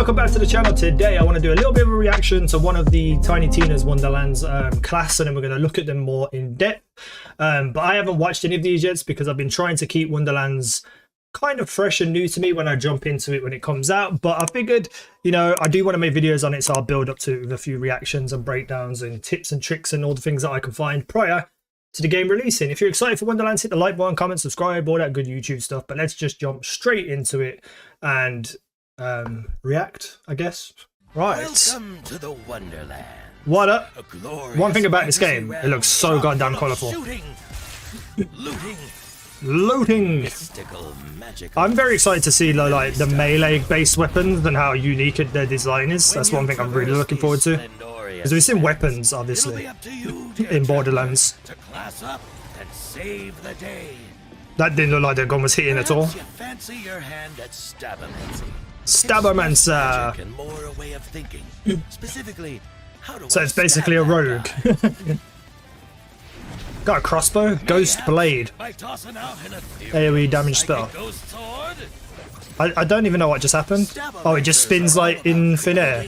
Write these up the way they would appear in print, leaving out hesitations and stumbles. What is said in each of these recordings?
welcome back to the channel. Today I want to do a little bit of a reaction to one of the Tiny Tina's Wonderlands class, and then we're going to look at them more in depth. But I haven't watched any of these yet because I've been trying to keep Wonderlands kind of fresh and new to me when I jump into it when it comes out. But I figured, you know, I do want to make videos on it, so I'll build up to it with a few reactions and breakdowns and tips and tricks and all the things that I can find prior to the game releasing. If you're excited for Wonderlands, hit the like button, comment, subscribe, all that good YouTube stuff. But let's just jump straight into it and react, I guess. Right. Welcome to the Wonderland. What up? One thing about this game, it looks so goddamn colourful. Looting. Mystical, magical. I'm very excited to see like the melee-based weapons and how unique their design is. That's one thing I'm really looking forward to. Because we've seen weapons, obviously, in Borderlands. That didn't look like the gun was hitting at all. Stabbomancer. So it's basically a rogue. Got a crossbow, ghost blade, AoE damage spell. I don't even know what just happened. Oh, it just spins like in thin air.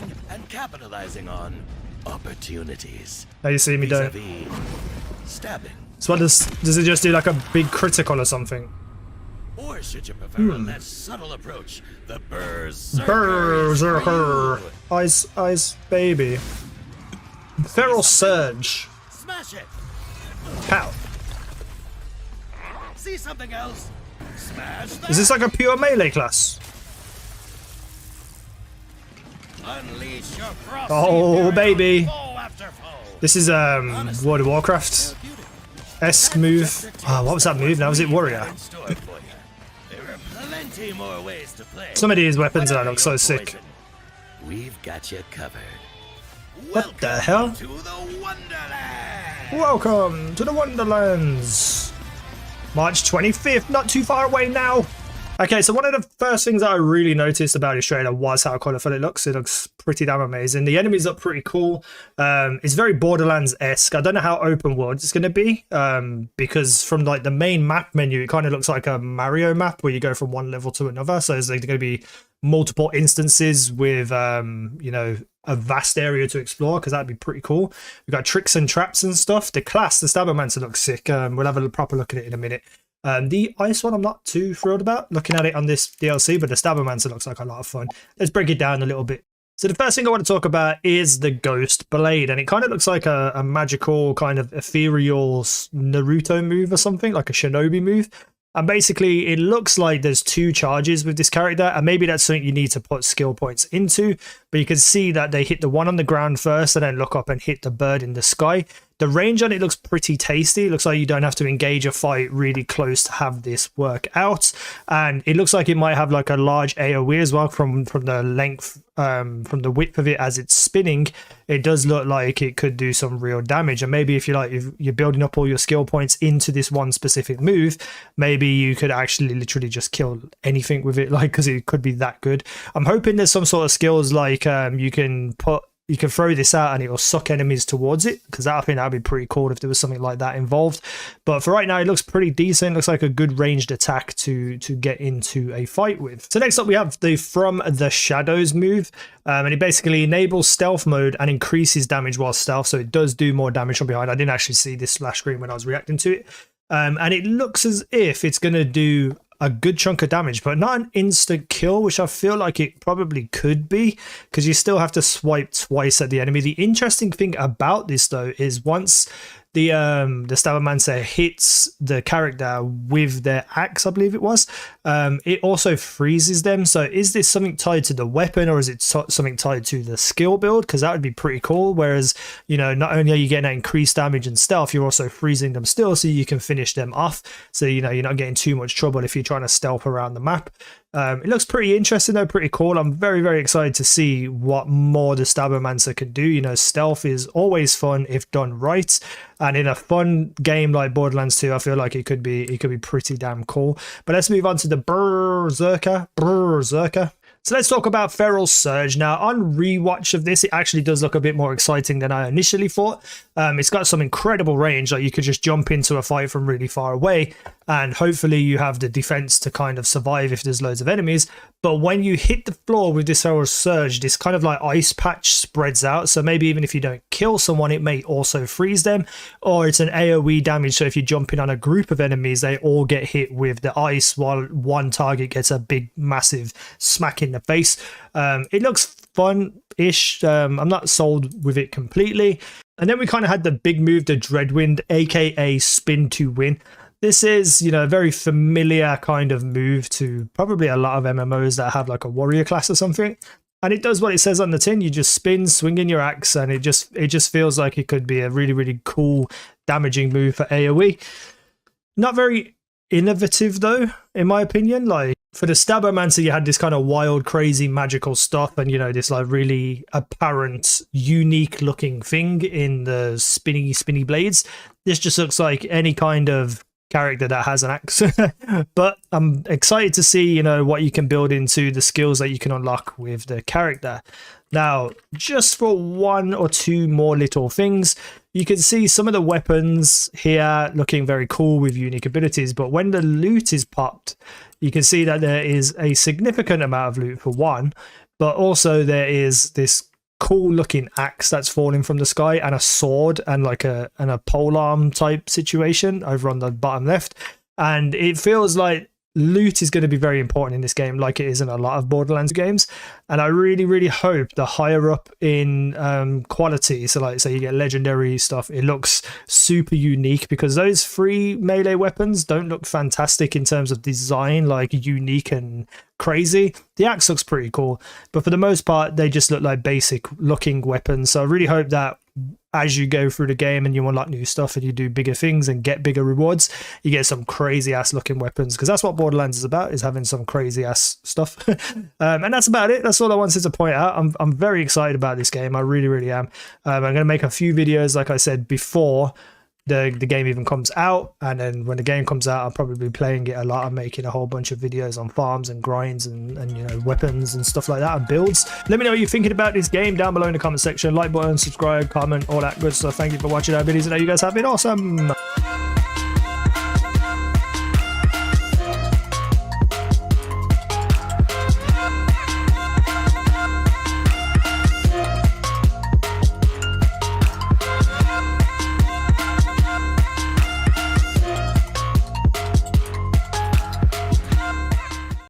Now you see me don't. So what does it just do, like a big critical or something? Or should you prefer a less subtle approach? The berserker. Eyes baby. Feral surge. Smash it. Pow. See something else? Smash that. Is this like a pure melee class? Unleash your oh baby. Foe after foe. This is World of Warcraft-esque move. Oh, what was that move now? Was it warrior? Some of these weapons are look so sick. We've got you covered. What the hell? Welcome to the Wonderlands. March 25th, not too far away now. Okay, so one of the first things that I really noticed about this trailer was how colourful it looks. It looks pretty damn amazing. The enemies look pretty cool. It's very Borderlands-esque. I don't know how open world it's going to be, because from like the main map menu, it kind of looks like a Mario map where you go from one level to another. So there's like going to be multiple instances with, you know, a vast area to explore, because that'd be pretty cool. We've got tricks and traps and stuff. The class, the Stabbomancer, looks sick. We'll have a proper look at it in a minute. The ice one I'm not too thrilled about looking at it on this DLC, but the Stabbomancer looks like a lot of fun. Let's break it down a little bit. So the first thing I want to talk about is the Ghost Blade, and it kind of looks like a magical kind of ethereal Naruto move or something, like a shinobi move. And basically it looks like there's two charges with this character, and maybe that's something you need to put skill points into, but you can see that they hit the one on the ground first and then look up and hit the bird in the sky. The range on it looks pretty tasty. It looks like you don't have to engage a fight really close to have this work out. And it looks like it might have like a large AoE as well from the length, from the width of it as it's spinning. It does look like it could do some real damage. And maybe if you're building up all your skill points into this one specific move, maybe you could actually literally just kill anything with it, like, because it could be that good. I'm hoping there's some sort of skills like you can throw this out and it will suck enemies towards it, because I think that'd be pretty cool if there was something like that involved. But for right now, it looks pretty decent. It looks like a good ranged attack to get into a fight with. So next up, we have the From the Shadows move, and it basically enables stealth mode and increases damage while stealth, so it does do more damage from behind. I didn't actually see this splash screen when I was reacting to it, and it looks as if it's going to do a good chunk of damage, but not an instant kill, which I feel like it probably could be, because you still have to swipe twice at the enemy. The interesting thing about this though is once the Stabbomancer hits the character with their axe, I believe it was, it also freezes them. So is this something tied to the weapon, or is it something tied to the skill build? Because that would be pretty cool. Whereas, you know, not only are you getting that increased damage and stealth, you're also freezing them still, so you can finish them off. So, you know, you're not getting too much trouble if you're trying to stealth around the map. It looks pretty interesting though, pretty cool. I'm very, very excited to see what more the Stabbomancer can do. You know, stealth is always fun if done right, and in a fun game like Borderlands 2, I feel like it could be pretty damn cool. But let's move on to the berserker. So let's talk about Feral Surge. Now, on rewatch of this, it actually does look a bit more exciting than I initially thought. It's got some incredible range, like you could just jump into a fight from really far away. and hopefully you have the defense to kind of survive if there's loads of enemies. But when you hit the floor with this whole surge, this kind of like ice patch spreads out, so maybe even if you don't kill someone, it may also freeze them, or it's an AoE damage, so if you jump in on a group of enemies, they all get hit with the ice while one target gets a big massive smack in the face. It looks fun-ish. I'm not sold with it completely. And then we kind of had the big move, the Dreadwind, aka spin to win. This is, you know, a very familiar kind of move to probably a lot of MMOs that have like a warrior class or something. And it does what it says on the tin. You just spin, swing in your axe, and it just feels like it could be a really, really cool damaging move for AoE. Not very innovative though, in my opinion. Like for the Stabbomancer, you had this kind of wild, crazy, magical stuff, and you know, this like really apparent, unique looking thing in the spinny blades. This just looks like any kind of character that has an axe. But I'm excited to see, you know, what you can build into the skills that you can unlock with the character. Now, just for one or two more little things, you can see some of the weapons here looking very cool with unique abilities, but when the loot is popped, you can see that there is a significant amount of loot for one, but also there is this cool looking axe that's falling from the sky, and a sword, and like a polearm type situation over on the bottom left. And it feels like loot is going to be very important in this game, like it is in a lot of Borderlands games. And I really, really hope the higher up in quality, so like say you get legendary stuff, it looks super unique, because those free melee weapons don't look fantastic in terms of design, like unique and crazy. The axe looks pretty cool, but for the most part they just look like basic looking weapons. So I really hope that as you go through the game and you unlock new stuff and you do bigger things and get bigger rewards, you get some crazy ass looking weapons, because that's what Borderlands is about, is having some crazy ass stuff. And that's about it. That's all I wanted to point out. I'm very excited about this game. I really, really am. I'm going to make a few videos, like I said, before the game even comes out, and then when the game comes out, I'll probably be playing it a lot. I'm making a whole bunch of videos on farms and grinds and you know, weapons and stuff like that, and builds. Let me know what you're thinking about this game down below in the comment section. Like button, subscribe, comment, all that good stuff. Thank you for watching our videos, and you guys have been awesome.